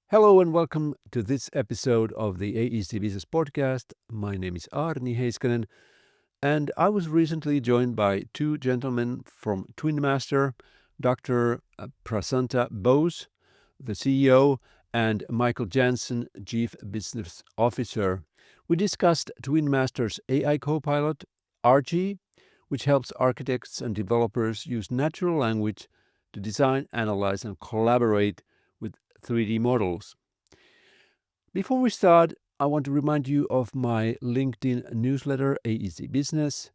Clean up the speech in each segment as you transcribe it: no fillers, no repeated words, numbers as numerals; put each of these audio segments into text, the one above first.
Hello and welcome to this episode of the AEC Business Podcast. My name is Arni Heiskanen, and I was recently joined by two gentlemen from Twinmaster, Dr. Prasanta Bose, the CEO, and Michael Jansen, Chief Business Officer. We discussed Twinmaster's AI Copilot, RG, which helps architects and developers use natural language to design, analyze, and collaborate with 3D models. Before we start, I want to remind you of my LinkedIn newsletter, AEC Business.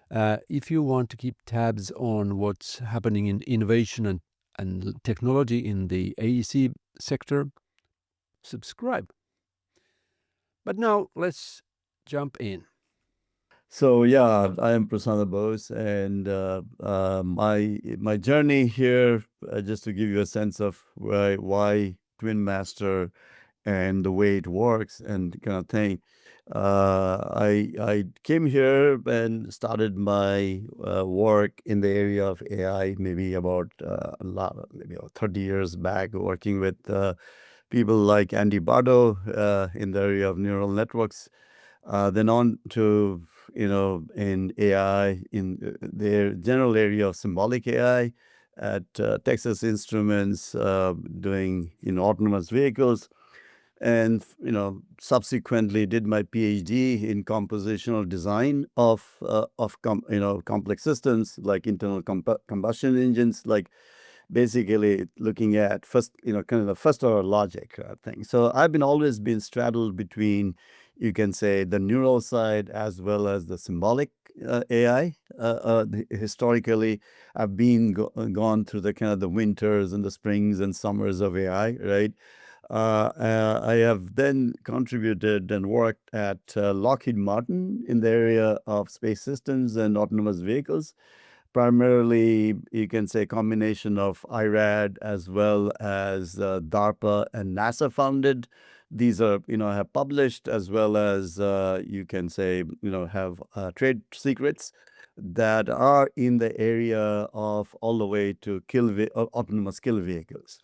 If you want to keep tabs on what's happening in innovation and technology in the AEC sector, subscribe. But now let's jump in. So yeah, I am Prasanta Bose, and my journey here, just to give you a sense of why Twinmaster and the way it works and kind of thing. I came here and started my work in the area of AI maybe about maybe about 30 years back, working with people like Andy Bardo in the area of neural networks. Then on to, in AI, in their general area of symbolic AI at Texas Instruments, doing, autonomous vehicles. And, subsequently did my PhD in compositional design of complex systems like internal combustion engines, like basically looking at first, kind of the first order logic thing. So I've been always been straddled between, you can say, the neural side as well as the symbolic AI. Historically, I've been gone through the kind of the winters and the springs and summers of AI, right? I have then contributed and worked at Lockheed Martin in the area of space systems and autonomous vehicles. Primarily, you can say combination of IRAD as well as DARPA and NASA funded. These are, have published as well as you can say, have trade secrets that are in the area of all the way to autonomous kill vehicles.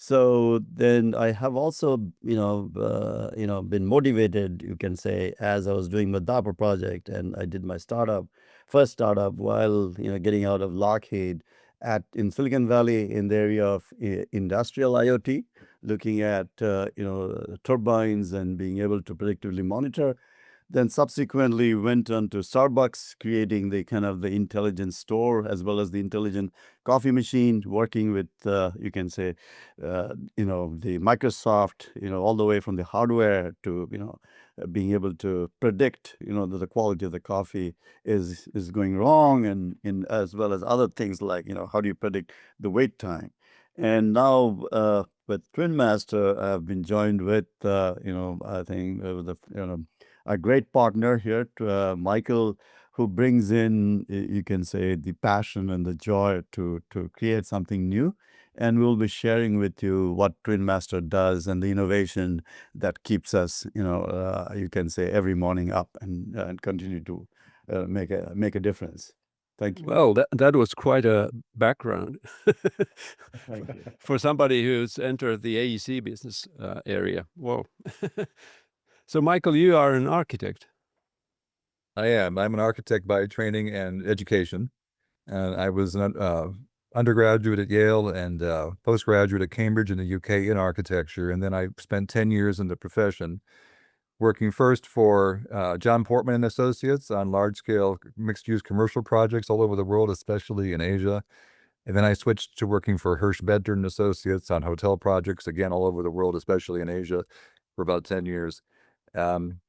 So then I have also, been motivated, you can say, as I was doing my DARPA project, and I did my first startup while, getting out of Lockheed in Silicon Valley in the area of industrial IoT, looking at, turbines and being able to predictively monitor. Then subsequently went on to Starbucks, creating the kind of the intelligent store as well as the intelligent coffee machine, working with, you can say, the Microsoft, all the way from the hardware to, being able to predict, that the quality of the coffee is going wrong, and as well as other things like, how do you predict the wait time? And now with Twinmaster, I've been joined with, I think a great partner here, to Michael, who brings in, you can say, the passion and the joy to create something new. And we'll be sharing with you what Twinmaster does and the innovation that keeps us, you can say, every morning up and continue to make a difference. Thank you. Well, that was quite a background Thank you. for somebody who's entered the AEC business area. Whoa. So, Michael, you are an architect. I am. I'm an architect by training and education. And I was an undergraduate at Yale and postgraduate at Cambridge in the UK in architecture. And then I spent 10 years in the profession, working first for John Portman and Associates on large-scale mixed-use commercial projects all over the world, especially in Asia. And then I switched to working for Hirsch Bedner and Associates on hotel projects, again, all over the world, especially in Asia, for about 10 years. And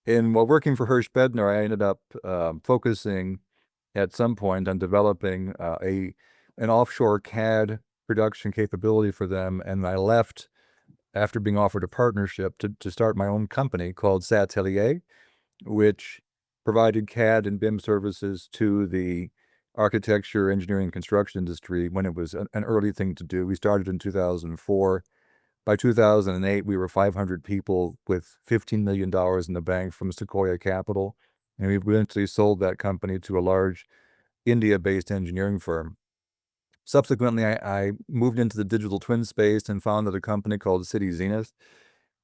while working for Hirsch Bedner, I ended up focusing at some point on developing an offshore CAD production capability for them. And I left after being offered a partnership to start my own company called Satelier, which provided CAD and BIM services to the architecture, engineering, construction industry when it was an early thing to do. We started in 2004. By 2008, we were 500 people with $15 million in the bank from Sequoia Capital. And we eventually sold that company to a large India-based engineering firm. Subsequently, I moved into the digital twin space and founded a company called City Zenith,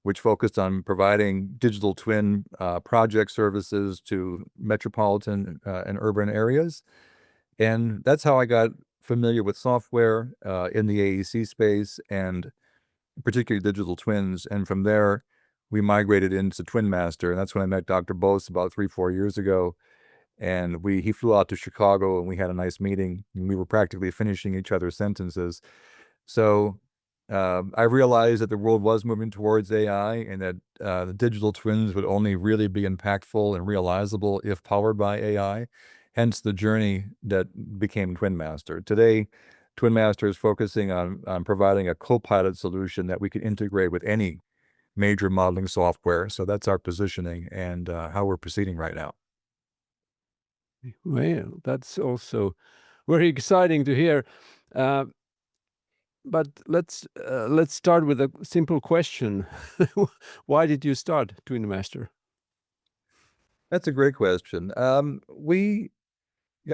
which focused on providing digital twin project services to metropolitan and urban areas. And that's how I got familiar with software in the AEC space, and particularly digital twins. And from there, we migrated into Twinmaster. And that's when I met Dr. Bose about 3-4 years ago. And he flew out to Chicago, and we had a nice meeting, and we were practically finishing each other's sentences. So I realized that the world was moving towards AI, and that the digital twins would only really be impactful and realizable if powered by AI. Hence the journey that became Twinmaster. Today, Twinmaster is focusing on providing a Copilot solution that we can integrate with any major modeling software. So that's our positioning and how we're proceeding right now. Well, that's also very exciting to hear. But let's start with a simple question. Why did you start Twinmaster? That's a great question.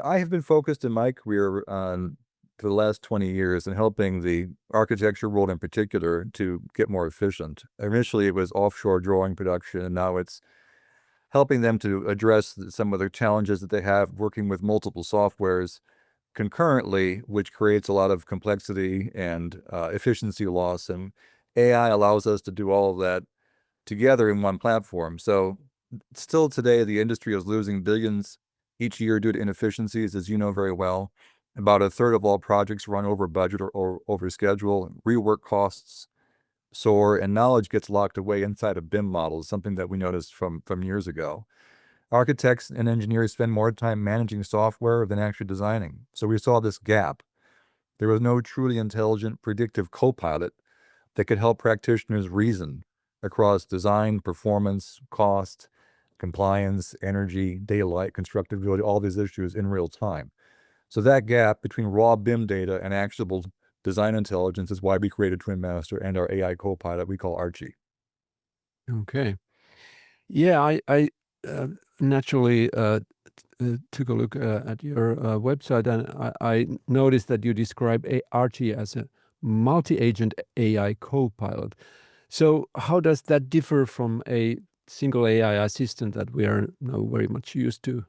I have been focused in my career for the last 20 years in helping the architecture world in particular to get more efficient. Initially, it was offshore drawing production, and now it's helping them to address some of the challenges that they have working with multiple softwares concurrently, which creates a lot of complexity and efficiency loss. And AI allows us to do all of that together in one platform. So still today, the industry is losing billions each year due to inefficiencies, as you know very well. About a third of all projects run over budget or over schedule. Rework costs soar, and knowledge gets locked away inside of BIM models, something that we noticed from years ago. Architects and engineers spend more time managing software than actually designing. So we saw this gap. There was no truly intelligent predictive copilot that could help practitioners reason across design, performance, cost, compliance, energy, daylight, constructability, all these issues in real time. So that gap between raw BIM data and actionable design intelligence is why we created Twinmaster and our AI Copilot we call Archie. Okay. Yeah, I naturally took a look at your website, and I noticed that you describe Archie as a multi-agent AI Copilot. So how does that differ from a single AI assistant that we are now very much used to?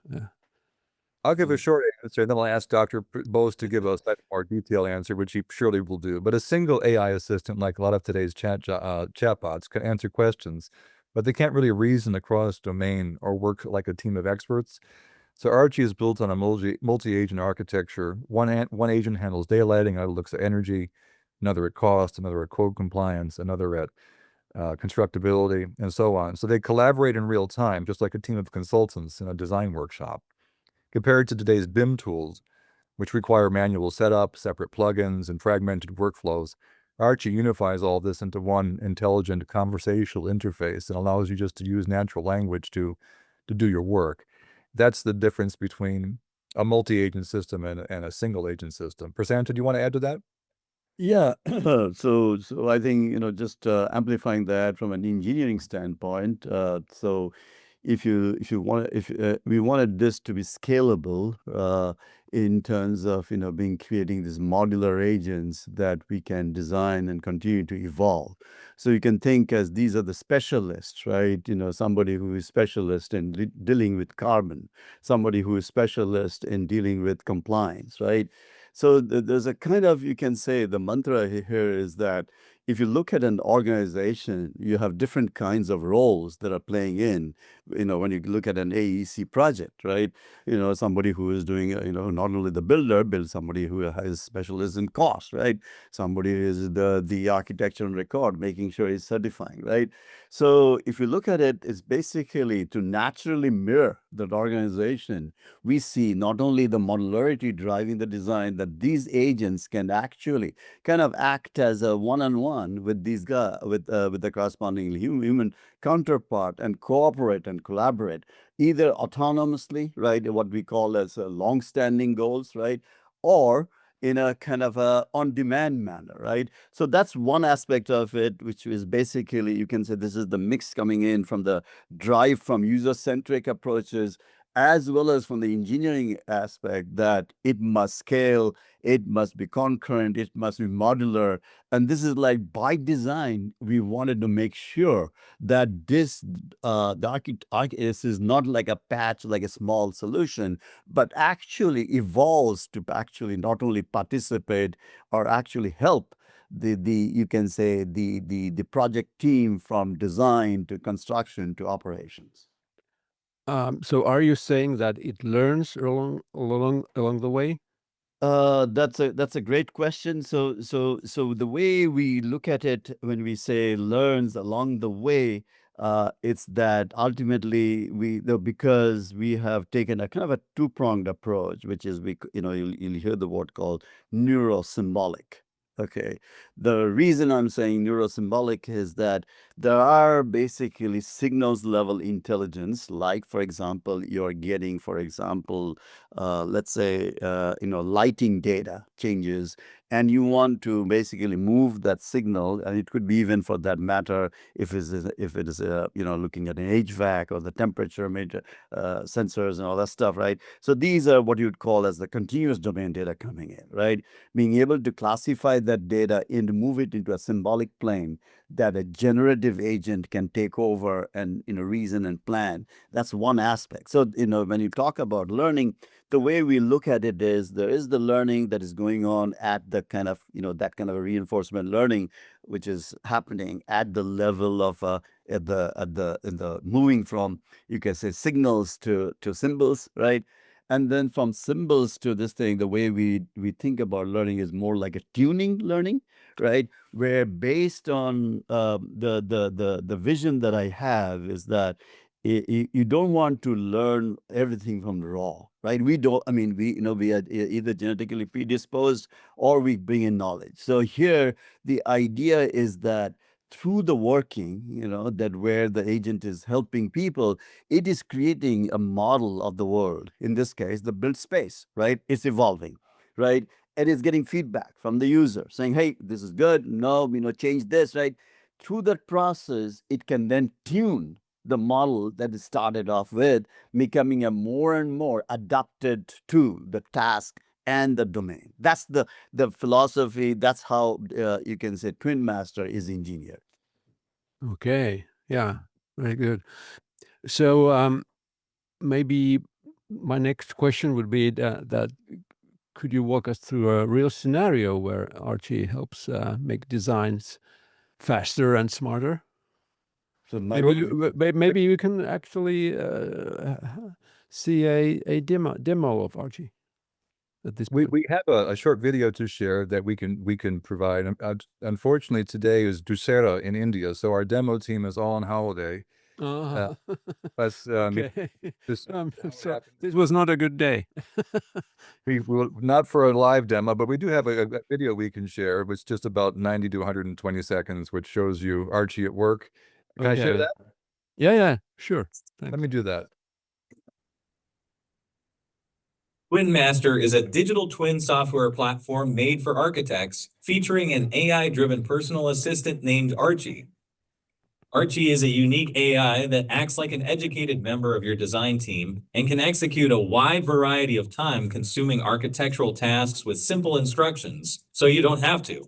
I'll give a short answer, then I'll ask Dr. Bose to give a slightly more detailed answer, which he surely will do. But a single AI assistant, like a lot of today's chatbots, can answer questions, but they can't really reason across domain or work like a team of experts. So Archie is built on a multi-agent architecture. One agent handles daylighting, another looks at energy, another at cost, another at code compliance, another at constructability, and so on. So they collaborate in real time, just like a team of consultants in a design workshop. Compared to today's BIM tools, which require manual setup, separate plugins, and fragmented workflows, Archie unifies all this into one intelligent conversational interface and allows you just to use natural language to do your work. That's the difference between a multi-agent system and a single agent system. Prasanta, do you want to add to that? Yeah. So I think, just amplifying that from an engineering standpoint. So if we wanted this to be scalable in terms of creating these modular agents that we can design and continue to evolve. So you can think as these are the specialists, right? Somebody who is specialist in dealing with carbon, somebody who is specialist in dealing with compliance, right? So there's a kind of, you can say the mantra here is that if you look at an organization, you have different kinds of roles that are playing in, when you look at an AEC project, right? Somebody who is doing, not only the builder, somebody who is specialist in cost, right? Somebody is the architecture and record, making sure he's certifying, right? So if you look at it, it's basically to naturally mirror that organization. We see not only the modularity driving the design, that these agents can actually kind of act as a one-on-one with these guys, with the corresponding human counterpart, and cooperate and collaborate, either autonomously, right, what we call as long-standing goals, right, or in a kind of a on-demand manner, right? So that's one aspect of it, which is basically, you can say this is the mix coming in from the drive from user-centric approaches as well as from the engineering aspect, that it must scale, it must be concurrent, it must be modular. And this is like by design, we wanted to make sure that this is not like a patch, like a small solution, but actually evolves to actually not only participate or actually help the you can say the project team from design to construction to operations. So are you saying that it learns along the way? That's a great question. So the way we look at it when we say learns along the way, it's that ultimately because we have taken a kind of a two-pronged approach, which is you'll hear the word called neurosymbolic. Okay, the reason I'm saying neurosymbolic is that there are basically signals level intelligence, like for example, you're getting, for example, let's say, lighting data changes, and you want to basically move that signal, and it could be even for that matter, if it is looking at an HVAC or the temperature meter, sensors and all that stuff, right? So these are what you'd call as the continuous domain data coming in, right? Being able to classify that data and move it into a symbolic plane that a generative agent can take over and reason and plan. That's one aspect. So when you talk about learning, the way we look at it is there is the learning that is going on at the kind of that kind of a reinforcement learning, which is happening at the level of at the moving from, you can say, signals to symbols, right? And then from symbols to this thing, the way we think about learning is more like a tuning learning, right? Where based on the vision that I have is that you don't want to learn everything from raw, right? We don't. I mean, we are either genetically predisposed or we bring in knowledge. So here, the idea is that through the working, that where the agent is helping people, it is creating a model of the world. In this case, the built space, right? It's evolving, right? And it's getting feedback from the user saying, hey, this is good. No, change this, right? Through that process, it can then tune the model that it started off with, becoming a more and more adapted to the task and the domain. That's the philosophy. That's how you can say Twinmaster is engineered. Okay. Yeah. Very good. So maybe my next question would be that could you walk us through a real scenario where Archie helps make designs faster and smarter? So Maybe you can actually see a demo of Archie at this point. We have a short video to share that we can provide. Unfortunately, today is Dussehra in India, so our demo team is all on holiday. Uh-huh. But Okay. this So this was not a good day. we will not for a live demo, but we do have a video we can share. It's just about 90 to 120 seconds, which shows you Archie at work. Can I share Okay. that? Yeah, sure. Let Thanks. me do that. Twinmaster is a digital twin software platform made for architects, featuring an AI-driven personal assistant named Archie. Archie is a unique AI that acts like an educated member of your design team and can execute a wide variety of time-consuming architectural tasks with simple instructions, so you don't have to.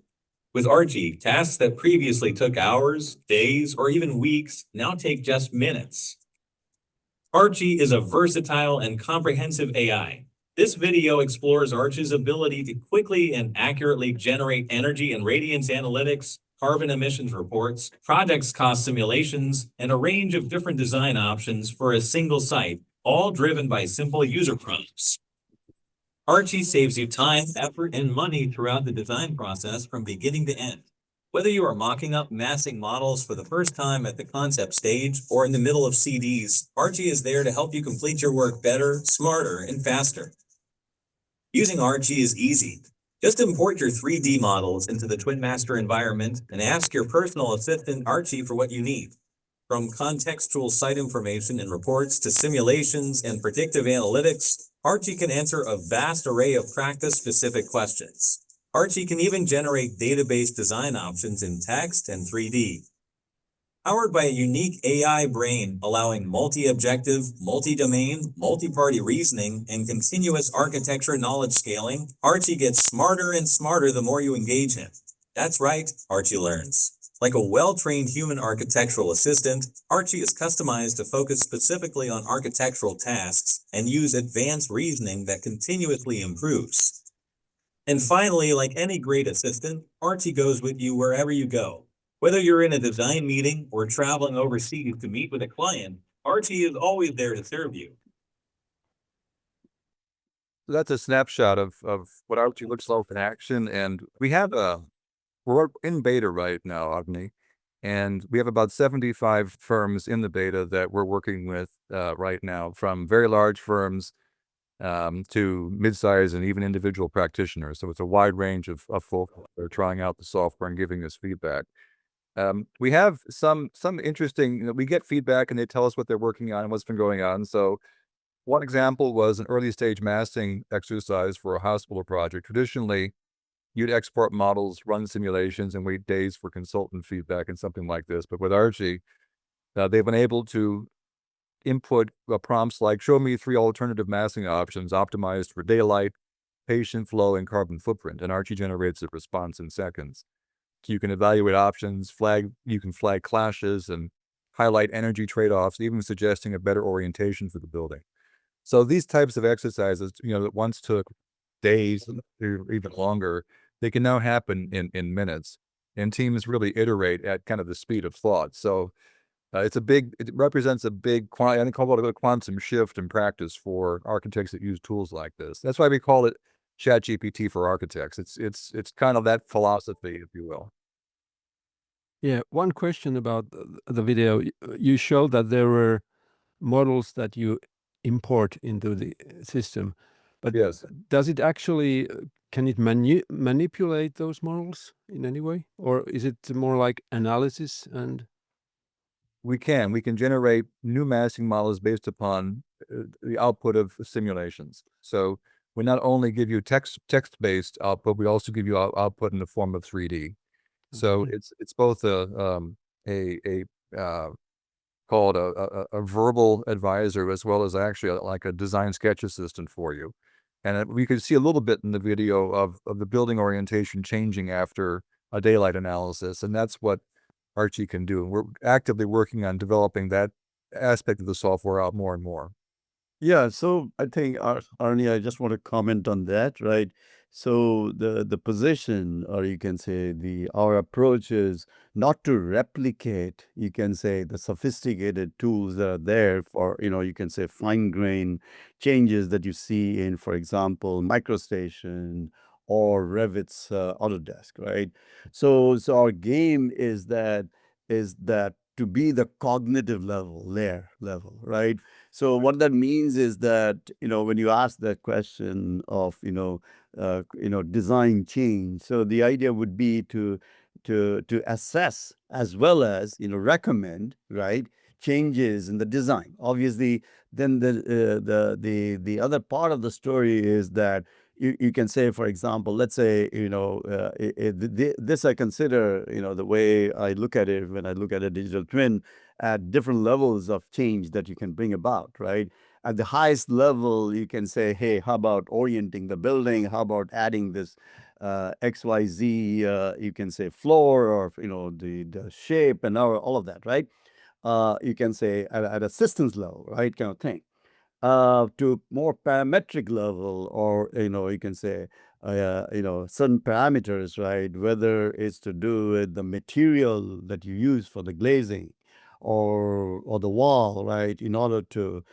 With Archie, tasks that previously took hours, days, or even weeks now take just minutes. Archie is a versatile and comprehensive AI. This video explores Archie's ability to quickly and accurately generate energy and radiance analytics, carbon emissions reports, project cost simulations, and a range of different design options for a single site, all driven by simple user prompts. Archie saves you time, effort, and money throughout the design process from beginning to end. Whether you are mocking up massing models for the first time at the concept stage or in the middle of CDs, Archie is there to help you complete your work better, smarter, and faster. Using Archie is easy. Just import your 3D models into the Twinmaster environment and ask your personal assistant Archie for what you need. From contextual site information and reports to simulations and predictive analytics, Archie can answer a vast array of practice-specific questions. Archie can even generate database design options in text and 3D. Powered by a unique AI brain allowing multi-objective, multi-domain, multi-party reasoning, and continuous architecture knowledge scaling, Archie gets smarter and smarter the more you engage him. That's right, Archie learns. Like a well-trained human architectural assistant, Archie is customized to focus specifically on architectural tasks and use advanced reasoning that continuously improves. And finally, like any great assistant, Archie goes with you wherever you go. Whether you're in a design meeting or traveling overseas to meet with a client, Archie is always there to serve you. So that's a snapshot of what Archie looks like in action. And we're in beta right now, Agni, and we have about 75 firms in the beta that we're working with right now, from very large firms to mid-size and even individual practitioners. So it's a wide range of folks that are trying out the software and giving us feedback. We have some interesting, we get feedback and they tell us what they're working on and what's been going on. So one example was an early stage masking exercise for a hospital project. Traditionally, you'd export models, run simulations, and wait days for consultant feedback and something like this. But with Archie, they've been able to input prompts like, show me 3 alternative masking options optimized for daylight, patient flow, and carbon footprint. And Archie generates a response in seconds. So you can evaluate options, you can flag clashes, and highlight energy trade-offs, even suggesting a better orientation for the building. So these types of exercises, that once took days or even longer, they can now happen in minutes. And teams really iterate at kind of the speed of thought. So it represents a big, I think call it a quantum shift in practice for architects that use tools like this. That's why we call it ChatGPT for architects. It's kind of that philosophy, if you will. Yeah, one question about the video. You showed that there were models that you import into the system, but Yes. does it actually, can it manipulate those models in any way? Or is it more like analysis and... We can generate new masking models based upon the output of simulations. So we not only give you text-based output, we also give you output in the form of 3D. So Okay. it's both called a verbal advisor, as well as actually like a design sketch assistant for you. And we could see a little bit in the video of the building orientation changing after a daylight analysis, and that's what Archie can do. And we're actively working on developing that aspect of the software out more and more. Yeah, so I think, Arnie, I just want to comment on that, right? So the position, or you can say our approach is not to replicate, you can say, the sophisticated tools that are there for, you can say, fine-grained changes that you see in, for example, MicroStation or Revit's Autodesk, right? So our game is that to be the cognitive level, right? So what that means is that, when you ask that question of, design change, so the idea would be to assess as well as, recommend, right, changes in the design. Obviously, then the other part of the story is that you can say, for example, let's say, this I consider, the way I look at it when I look at a digital twin, at different levels of change that you can bring about, right? At the highest level, you can say, hey, how about orienting the building? How about adding this XYZ, you can say floor, or, the shape and all of that, right? You can say at a systems level, right, kind of thing. To more parametric level, or you can say certain parameters, right, whether it's to do with the material that you use for the glazing or the wall, right, in order to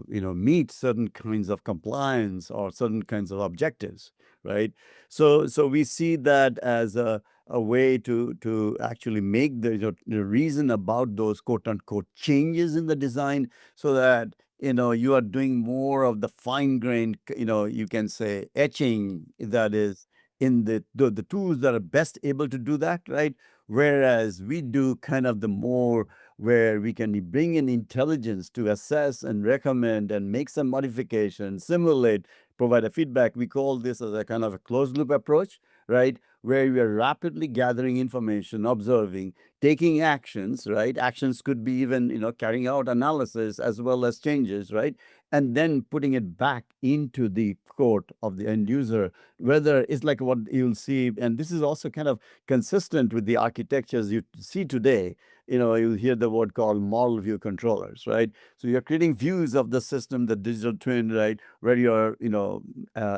meet certain kinds of compliance or certain kinds of objectives, right? So we see that as a way to actually make the reason about those quote unquote changes in the design, so that you are doing more of the fine-grained, you can say, etching that is in the tools that are best able to do that, right? Whereas we do kind of the more where we can bring in intelligence to assess and recommend and make some modifications, simulate, provide a feedback. We call this as a kind of a closed loop approach, right? where we are rapidly gathering information, observing, taking actions, right? Actions could be even, carrying out analysis as well as changes, right? And then putting it back into the court of the end user, whether it's like what you'll see. And this is also kind of consistent with the architectures you see today. You'll hear the word called model view controllers, right? So you're creating views of the system, the digital twin, right? Where you're,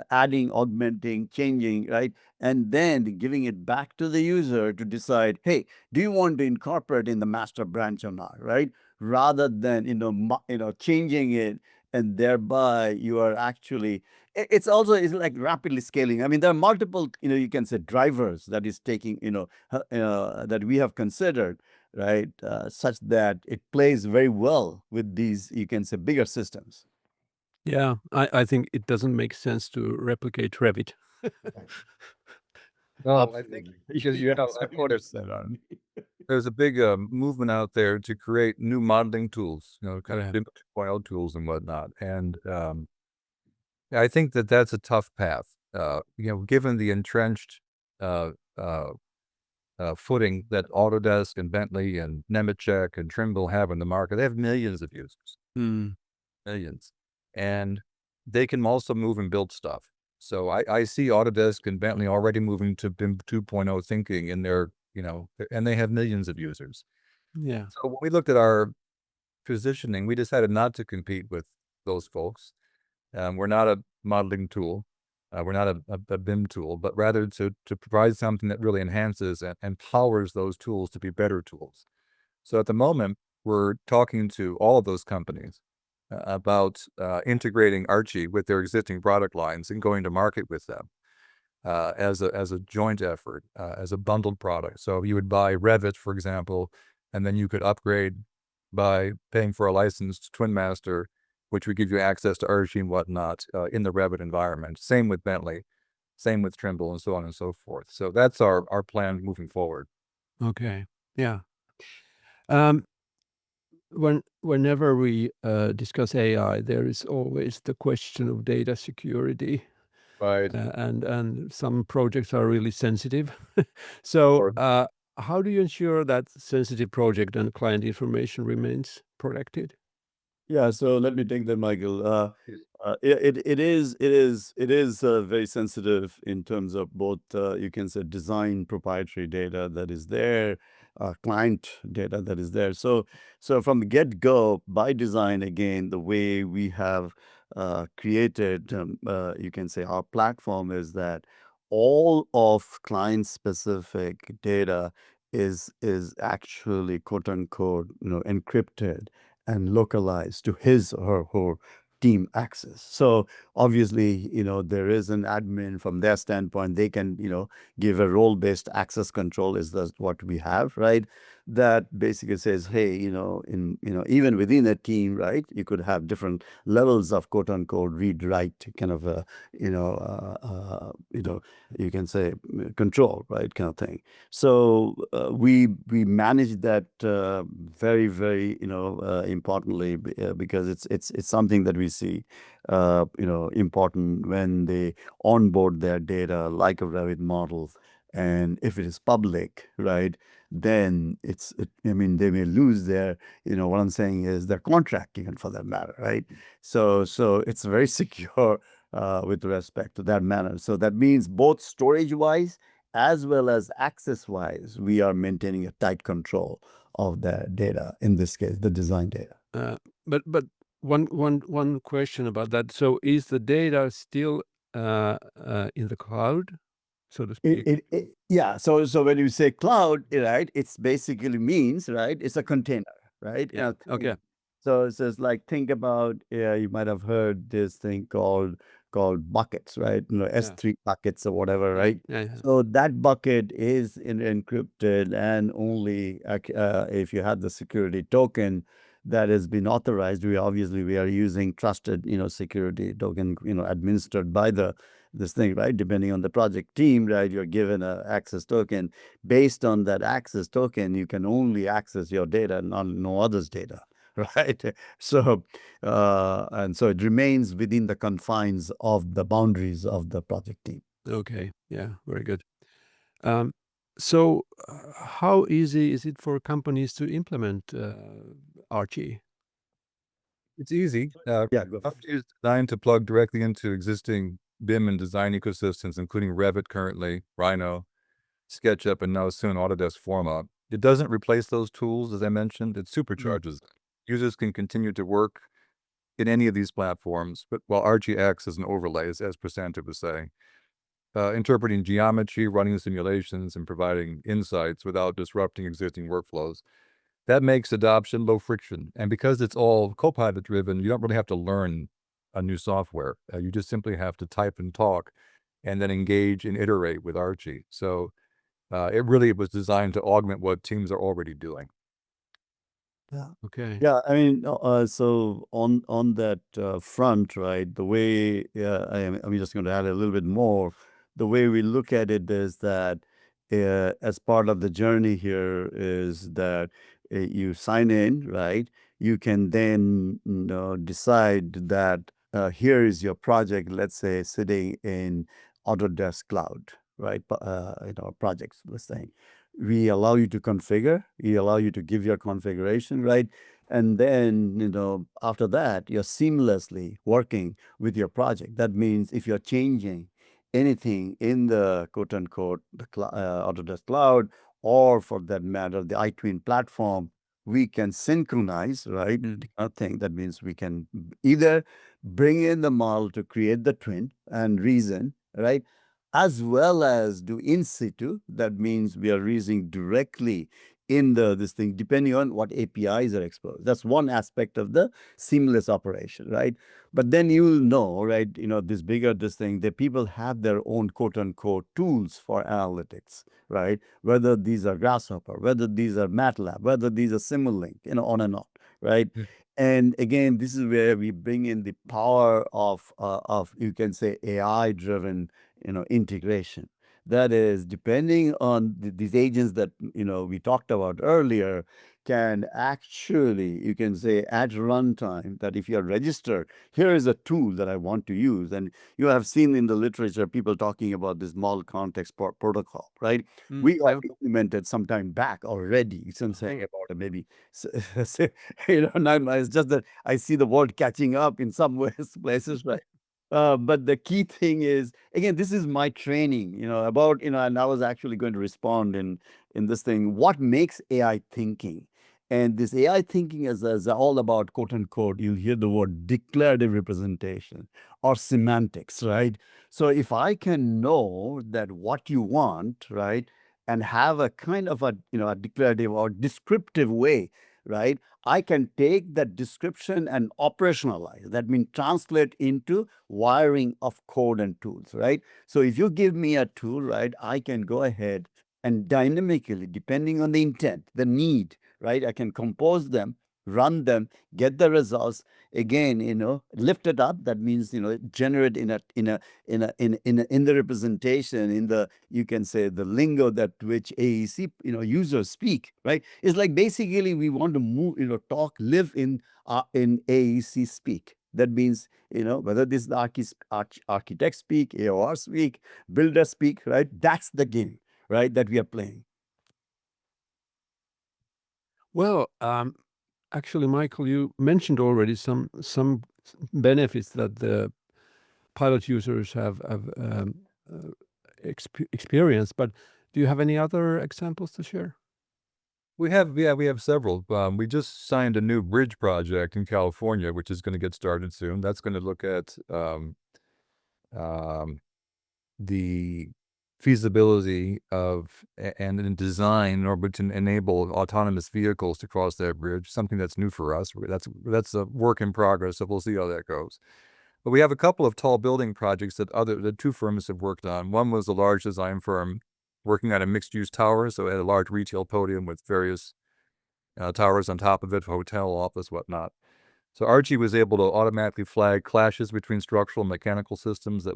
adding, augmenting, changing, right? And then giving it back to the user to decide, hey, do you want to incorporate in the master branch or not, right? Rather than, changing it, and thereby you are actually, it's also is like rapidly scaling. I mean, there are multiple, you can say drivers that is taking, that we have considered, right? Such that it plays very well with these, you can say, bigger systems. Yeah, I think it doesn't make sense to replicate Revit. No, I think because I've noticed that there's a big movement out there to create new modeling tools, kind of wild tools and whatnot. And I think that that's a tough path, given the entrenched footing that Autodesk and Bentley and Nemetschek and Trimble have in the market. They have millions of users, millions. And they can also move and build stuff. So I see Autodesk and Bentley already moving to BIM 2.0 thinking in their, and they have millions of users. Yeah. So when we looked at our positioning, we decided not to compete with those folks. We're not a modeling tool. We're not a BIM tool, but rather to provide something that really enhances and empowers those tools to be better tools. So at the moment, we're talking to all of those companies about integrating Archie with their existing product lines and going to market with them as a joint effort, as a bundled product. So you would buy Revit, for example, and then you could upgrade by paying for a license to Twinmaster, which would give you access to Archie and whatnot in the Revit environment. Same with Bentley, same with Trimble, and so on and so forth. So that's our plan moving forward. Okay. Yeah. Whenever we discuss AI, there is always the question of data security, Right. and some projects are really sensitive. So, how do you ensure that sensitive project and client information remains protected? Yeah, so let me take that, Michael. It is very sensitive in terms of both, you can say, design proprietary data that is there, client data that is there. So from the get-go, by design, again, the way we have created, you can say, our platform is that all of client-specific data is actually quote unquote, encrypted and localized to his or her team access. So obviously, there is an admin from their standpoint. They can, give a role-based access control is what we have, right? That basically says, hey, even within a team, right, you could have different levels of quote unquote read write kind of a, you can say control, right, kind of thing. So we manage that very, very, importantly, because it's something that we see, important when they onboard their data like a Revit model. And if it is public, right, then I mean, they may lose their, what I'm saying is their contract even for that matter, right? So it's very secure with respect to that manner. So that means both storage-wise as well as access-wise, we are maintaining a tight control of the data, in this case, the design data. But one question about that. So is the data still in the cloud, so to speak? Yeah. So when you say cloud, right, it's basically means, right, it's a container, right? Yeah. Okay. So it's just like, think about, you might have heard this thing called buckets, right? S3 buckets or whatever, right? Yeah. So that bucket is encrypted, and only if you have the security token that has been authorized. We are using trusted, security token, administered by this thing, right? Depending on the project team, right? You're given a access token. Based on that access token, you can only access your data, no others' data. Right. So, and so it remains within the confines of the boundaries of the project team. Okay. Yeah. Very good. So, how easy is it for companies to implement Archie? It's easy. Yeah, go ahead. Archie is designed to plug directly into existing BIM and design ecosystems, including Revit currently, Rhino, SketchUp, and now soon Autodesk Forma. It doesn't replace those tools, as I mentioned. It supercharges them. Users can continue to work in any of these platforms, but while Archie acts as an overlay, as Prasanta was saying, interpreting geometry, running simulations, and providing insights without disrupting existing workflows. That makes adoption low friction. And because it's all Copilot driven, you don't really have to learn a new software. You just simply have to type and talk and then engage and iterate with Archie. So it really was designed to augment what teams are already doing. Yeah. Okay. Yeah, I mean, so on that front, right? The way I'm just going to add a little bit more. The way we look at it is that as part of the journey here is that you sign in, right? You can then decide that here is your project. Let's say sitting in Autodesk Cloud, right? Projects. Let's say we allow you to configure. We allow you to give your configuration, right? And then, after that, you're seamlessly working with your project. That means if you're changing anything in the quote unquote the Autodesk Cloud, or for that matter, the iTwin platform, we can synchronize, right? I think that means we can either bring in the model to create the twin and reason, right? As well as do in situ. That means we are reasoning directly in this thing, depending on what APIs are exposed. That's one aspect of the seamless operation, right? But then you'll know, right, this thing, that people have their own quote unquote tools for analytics, right? Whether these are Grasshopper, whether these are MATLAB, whether these are Simulink, on and on, right? And again, this is where we bring in the power of you can say AI driven integration. That is, depending on these agents that we talked about earlier, can actually, you can say at runtime, that if you're registered, here is a tool that I want to use. And you have seen in the literature people talking about this model context protocol, right? We have implemented some time back already. So I'm saying about it maybe, now it's just that I see the world catching up in some ways, places, right? But the key thing is, again, this is my training, about, and I was actually going to respond in this thing, what makes AI thinking? And this AI thinking is all about, quote unquote, you'll hear the word declarative representation or semantics, right? So if I can know that what you want, right, and have a kind of a declarative or descriptive way, right, I can take that description and operationalize. That means translate into wiring of code and tools, right? So if you give me a tool, right, I can go ahead and dynamically, depending on the intent, the need, right, I can compose them, run them, get the results. Again, lift it up. That means generate in the representation, in the, you can say, the lingo that which AEC users speak, right? It's like basically we want to move, talk, live in AEC speak. That means, whether this is the architect speak, AOR speak, builder speak, right? That's the game, right, that we are playing. Well, actually, Michael, you mentioned already some benefits that the pilot users have experienced, but do you have any other examples to share? We have several. We just signed a new bridge project in California, which is going to get started soon. That's going to look at the feasibility of and in design in order to enable autonomous vehicles to cross that bridge, something that's new for us. That's a work in progress, so we'll see how that goes. But we have a couple of tall building projects that two firms have worked on. One was a large design firm working on a mixed-use tower, so it had a large retail podium with various towers on top of it for hotel, office, whatnot. So Archie was able to automatically flag clashes between structural and mechanical systems that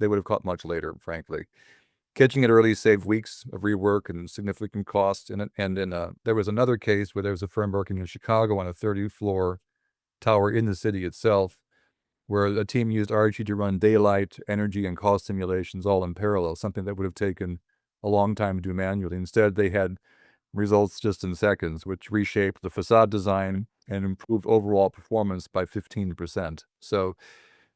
they would have caught much later, frankly. Catching it early saved weeks of rework and significant costs. There was another case where there was a firm working in Chicago on a 30-floor tower in the city itself, where a team used Archie to run daylight, energy, and cost simulations all in parallel, something that would have taken a long time to do manually. Instead, they had results just in seconds, which reshaped the facade design and improved overall performance by 15%. So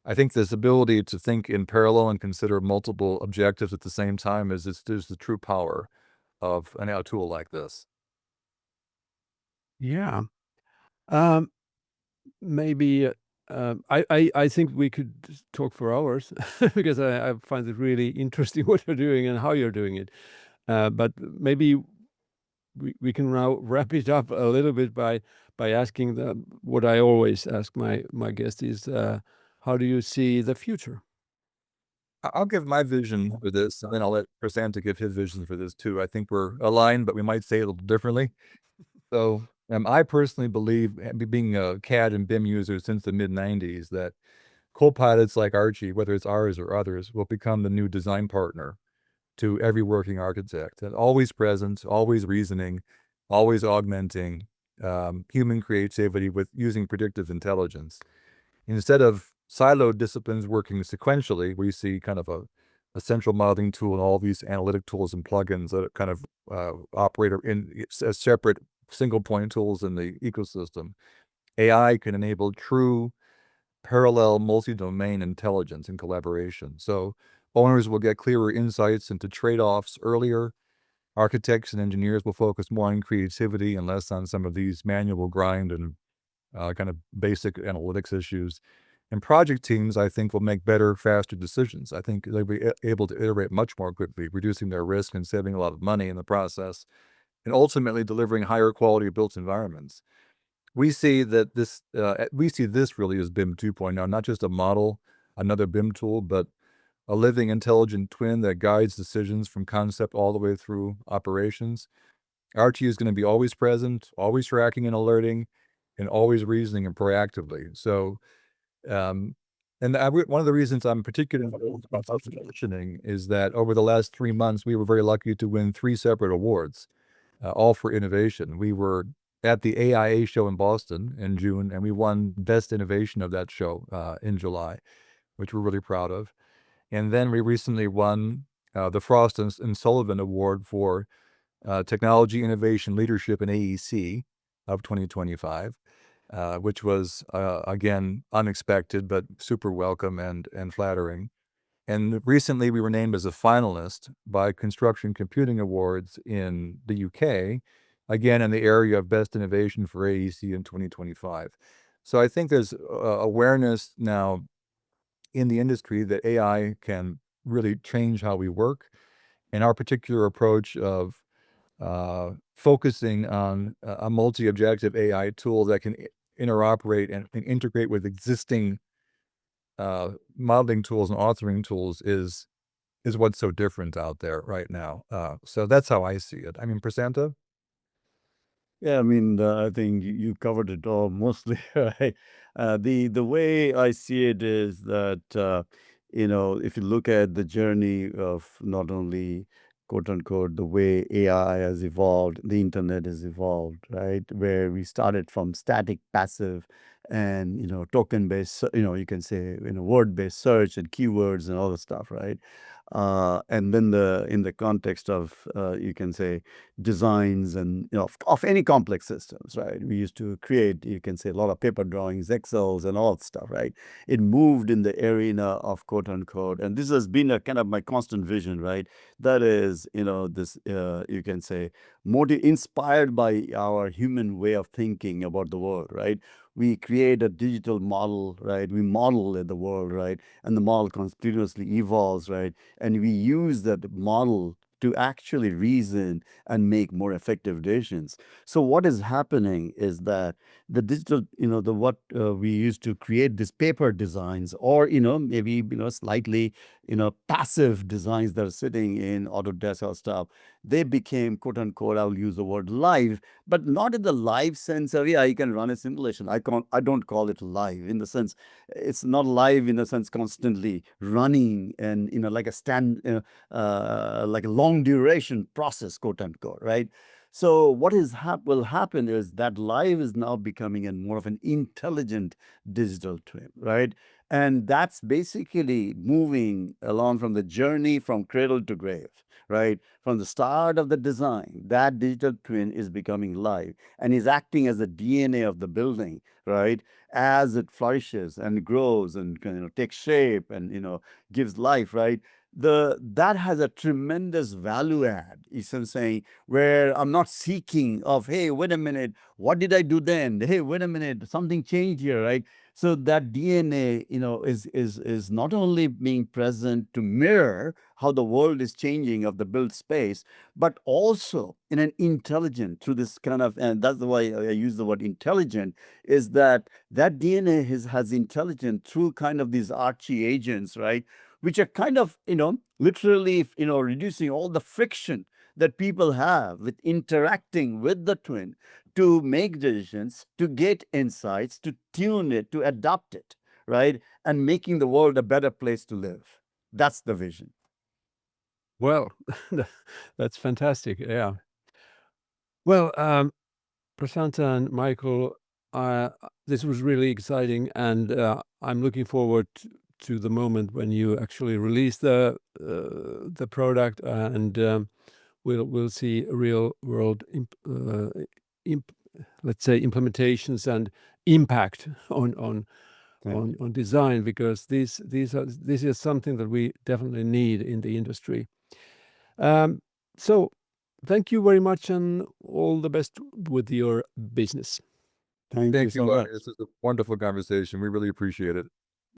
I think this ability to think in parallel and consider multiple objectives at the same time is the true power of a tool like this. Yeah. Um, maybe I think we could talk for hours because I find it really interesting what you're doing and how you're doing it. But maybe we can now wrap it up a little bit by asking what I always ask my guest is, how do you see the future? I'll give my vision for this, and then I'll let Prasanta give his vision for this too. I think we're aligned, but we might say it a little differently. So I personally believe, being a CAD and BIM user since the mid-90s, that co-pilots like Archie, whether it's ours or others, will become the new design partner to every working architect, and always present, always reasoning, always augmenting human creativity with using predictive intelligence. Instead of siloed disciplines working sequentially, we see kind of a central modeling tool and all these analytic tools and plugins that kind of operate as separate single point tools in the ecosystem. AI can enable true parallel multi-domain intelligence and collaboration. So owners will get clearer insights into trade-offs earlier. Architects and engineers will focus more on creativity and less on some of these manual grind and kind of basic analytics issues. And project teams, I think, will make better, faster decisions. I think they'll be able to iterate much more quickly, reducing their risk and saving a lot of money in the process, and ultimately delivering higher quality built environments. We see that this really as BIM 2.0, not just a model, another BIM tool, but a living intelligent twin that guides decisions from concept all the way through operations. Archie is going to be always present, always tracking and alerting, and always reasoning and proactively. So, one of the reasons I'm particularly mentioning is that over the last 3 months, we were very lucky to win 3 separate awards, all for innovation. We were at the AIA show in Boston in June, and we won Best Innovation of that show in July, which we're really proud of. And then we recently won the Frost and Sullivan Award for Technology Innovation Leadership in AEC of 2025, which was, again, unexpected, but super welcome and flattering. And recently we were named as a finalist by Construction Computing Awards in the UK, again, in the area of Best Innovation for AEC in 2025. So I think there's awareness now in the industry that AI can really change how we work. And our particular approach of focusing on a multi-objective AI tool that can interoperate and integrate with existing modeling tools and authoring tools is what's so different out there right now. So that's how I see it. I mean, Prasanta? Yeah, I mean, I think you covered it all mostly, right? The way I see it is that if you look at the journey of not only quote unquote the way AI has evolved, the internet has evolved, right? Where we started from static, passive, and token based, you can say word based search and keywords and all the stuff, right? And then in the context of you can say designs and of any complex systems, right? We used to create, you can say, a lot of paper drawings, Excels, and all that stuff, right? It moved in the arena of quote unquote, and this has been a kind of my constant vision, right? That is, this you can say, inspired by our human way of thinking about the world, right? We create a digital model, right? We model the world, right? And the model continuously evolves, right? And we use that model to actually reason and make more effective decisions. So what is happening is that the digital, what we used to create these paper designs, or maybe slightly passive designs that are sitting in Autodesk or stuff, they became quote unquote, I'll use the word live, but not in the live sense of you can run a simulation. I don't call it live in the sense it's not live in a sense constantly running and like a like a long duration process, quote unquote, right? So what will happen is that live is now becoming more of an intelligent digital twin, right? And that's basically moving along from the journey from cradle to grave, right? From the start of the design, that digital twin is becoming live and is acting as the DNA of the building, right? As it flourishes and grows and takes shape and gives life, right? That has a tremendous value add, is I'm saying, where I'm not seeking of, hey, wait a minute, what did I do then? Hey, wait a minute, something changed here, right? So that DNA, is not only being present to mirror how the world is changing of the built space, but also in an intelligent through this kind of, and that's why I use the word intelligent, is that DNA has intelligent through kind of these Archie agents, right? Which are kind of, literally, reducing all the friction that people have with interacting with the twin to make decisions, to get insights, to tune it, to adapt it, right? And making the world a better place to live. That's the vision. Well, that's fantastic. Yeah. Well, Prasanta and Michael, this was really exciting, and I'm looking forward to the moment when you actually release the product, and we'll see real world, let's say, implementations and impact on design, because this is something that we definitely need in the industry. So thank you very much, and all the best with your business. Thank you Thank so you. much. This is a wonderful conversation. We really appreciate it.